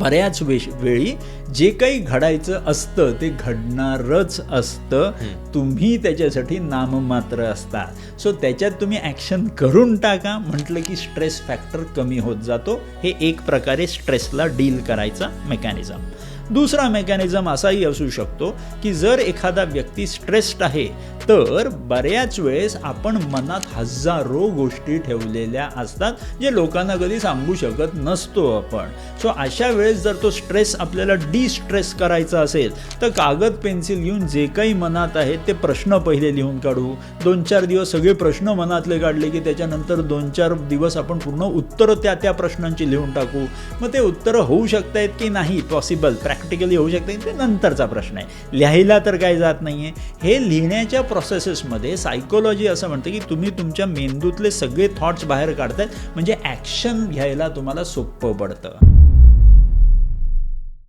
बऱ्याच वेळी जे काही घडायचं असतं ते घडणारच असतं. तुम्ही त्याच्यासाठी नाममात्र असता. सो त्याच्यात तुम्ही ॲक्शन करून टाका. म्हटलं की स्ट्रेस फॅक्टर कमी होत जातो. हे एक प्रकारे स्ट्रेसला डील करायचा मेकॅनिझम. दुसरा मेकॅनिझम असाही असू शकतो की जर एखादा व्यक्ती स्ट्रेस्ड आहे तर बऱ्याच वेळेस आपण मनात हजारो गोष्टी ठेवलेल्या असतात जे लोकांना कधी सांगू शकत नसतो आपण. सो अशा वेळेस जर तो स्ट्रेस आपल्याला डिस्ट्रेस करायचा असेल तर कागद पेन्सिल घेऊन जे काही मनात आहेत ते प्रश्न पहिले लिहून काढू. 2-4 दिवस सगळे प्रश्न मनातले काढले की त्याच्यानंतर 2-4 दिवस आपण पूर्ण उत्तरं त्या प्रश्नांची लिहून टाकू. मग ते उत्तरं होऊ शकतायत की नाही पॉसिबल प्रॅक्टिकली होऊ शकते ते नंतरचा प्रश्न आहे. लिहायला तर काही जात नाही आहे. हे लिहिण्याच्या प्रोसेसेसमध्ये सायकोलॉजी असं म्हणते की तुम्ही तुमच्या मेंदूतले सगळे थॉट्स बाहेर काढतायत म्हणजे ॲक्शन घ्यायला तुम्हाला सोपं पडतं.